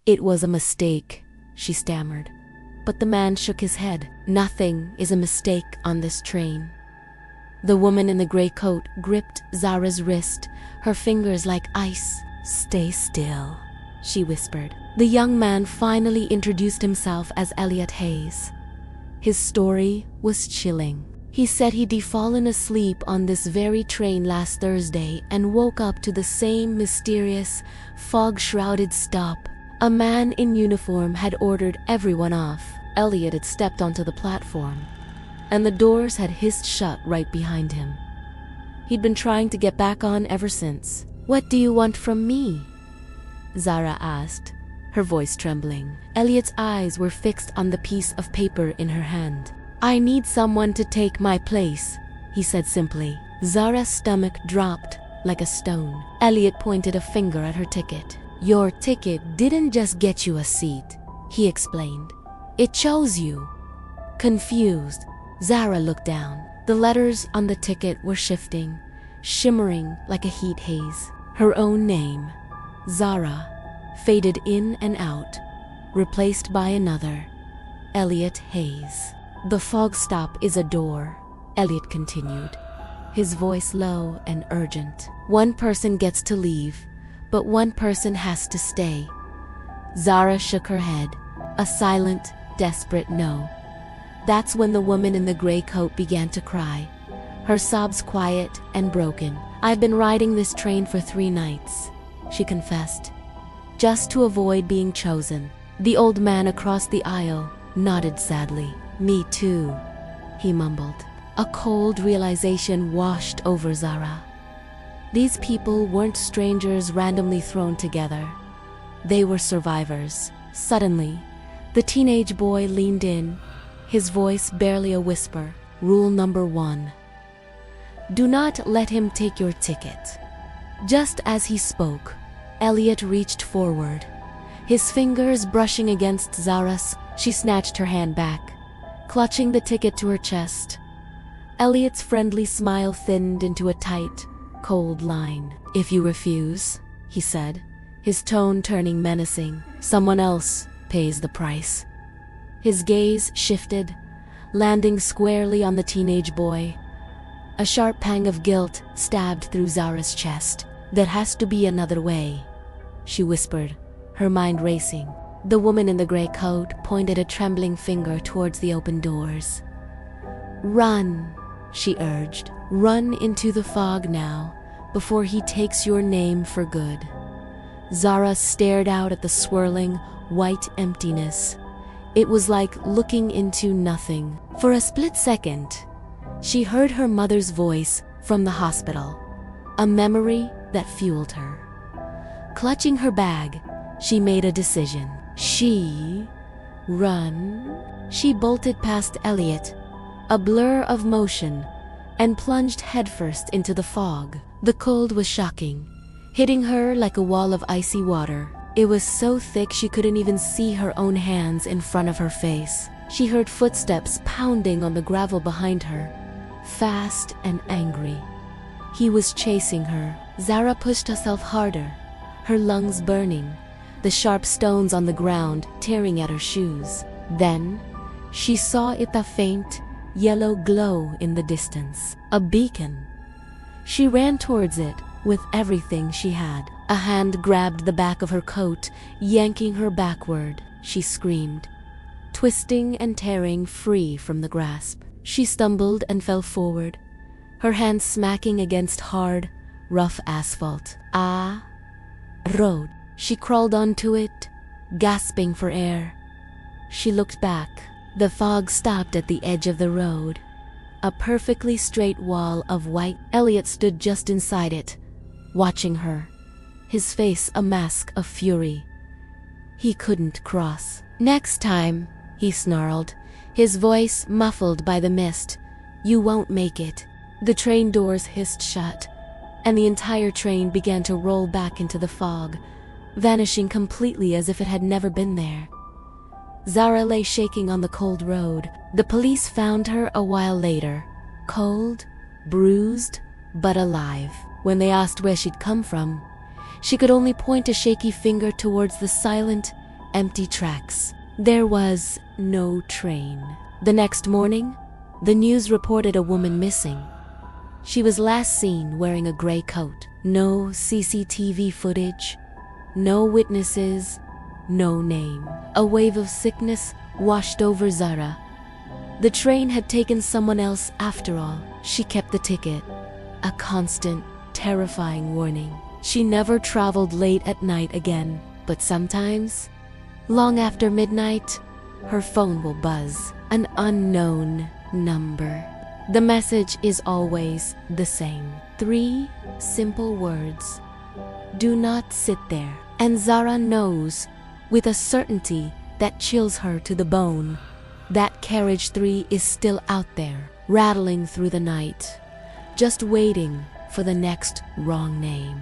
"It was a mistake," she stammered. But the man shook his head. "Nothing is a mistake on this train." The woman in the gray coat gripped Zara's wrist, her fingers like ice. "Stay still," she whispered. The young man finally introduced himself as Elliot Hayes. His story was chilling. He said he'd fallen asleep on this very train last Thursday and woke up to the same mysterious, fog-shrouded stop. A man in uniform had ordered everyone off. Elliot had stepped onto the platform, and the doors had hissed shut right behind him. He'd been trying to get back on ever since. "What do you want from me?" Zara asked, her voice trembling. Elliot's eyes were fixed on the piece of paper in her hand. "I need someone to take my place," he said simply. Zara's stomach dropped like a stone. Elliot pointed a finger at her ticket. "Your ticket didn't just get you a seat," he explained. "It chose you." Confused, Zara looked down. The letters on the ticket were shifting, shimmering like a heat haze. Her own name, Zara, faded in and out, replaced by another, Elliot Hayes. "The fog stop is a door," Elliot continued, his voice low and urgent. "One person gets to leave, but one person has to stay." Zara shook her head, a silent, desperate no. That's when the woman in the gray coat began to cry, her sobs quiet and broken. "I've been riding this train for 3 nights," she confessed, "just to avoid being chosen." The old man across the aisle nodded sadly. "Me too," he mumbled. A cold realization washed over Zara. These people weren't strangers randomly thrown together. They were survivors. Suddenly, the teenage boy leaned in, his voice barely a whisper. "Rule number 1. Do not let him take your ticket." Just as he spoke, Elliot reached forward, his fingers brushing against Zara's. She snatched her hand back, clutching the ticket to her chest. Elliot's friendly smile thinned into a tight, cold line. "If you refuse," he said, his tone turning menacing, "someone else pays the price." His gaze shifted, landing squarely on the teenage boy. A sharp pang of guilt stabbed through Zara's chest. "There has to be another way," she whispered, her mind racing. The woman in the gray coat pointed a trembling finger towards the open doors. "Run," she urged. "Run into the fog now, before he takes your name for good." Zara stared out at the swirling, white emptiness. It was like looking into nothing. For a split second, she heard her mother's voice from the hospital, a memory that fueled her. Clutching her bag, she made a decision. Run. She bolted past Elliot, a blur of motion, and plunged headfirst into the fog. The cold was shocking, hitting her like a wall of icy water. It was so thick she couldn't even see her own hands in front of her face. She heard footsteps pounding on the gravel behind her, fast and angry. He was chasing her. Zara pushed herself harder, her lungs burning, the sharp stones on the ground tearing at her shoes. Then, she saw a faint, yellow glow in the distance, a beacon. She ran towards it with everything she had. A hand grabbed the back of her coat, yanking her backward. She screamed, twisting and tearing free from the grasp. She stumbled and fell forward, her hands smacking against hard, rough asphalt. Road. She crawled onto it, gasping for air. She looked back. The fog stopped at the edge of the road, a perfectly straight wall of white. Elliot stood just inside it, watching her, his face a mask of fury. He couldn't cross. "Next time," he snarled, his voice muffled by the mist, "you won't make it." The train doors hissed shut, and the entire train began to roll back into the fog, vanishing completely as if it had never been there. Zara lay shaking on the cold road. The police found her a while later, cold, bruised, but alive. When they asked where she'd come from, she could only point a shaky finger towards the silent, empty tracks. There was no train. The next morning, the news reported a woman missing. She was last seen wearing a gray coat. No CCTV footage, no witnesses, no name. A wave of sickness washed over Zara. The train had taken someone else after all. She kept the ticket, a constant, terrifying warning. She never traveled late at night again, but sometimes, long after midnight, her phone will buzz. An unknown number. The message is always the same. 3 simple words. Do not sit there. And Zara knows, with a certainty that chills her to the bone, that carriage 3 is still out there, rattling through the night, just waiting for the next wrong name.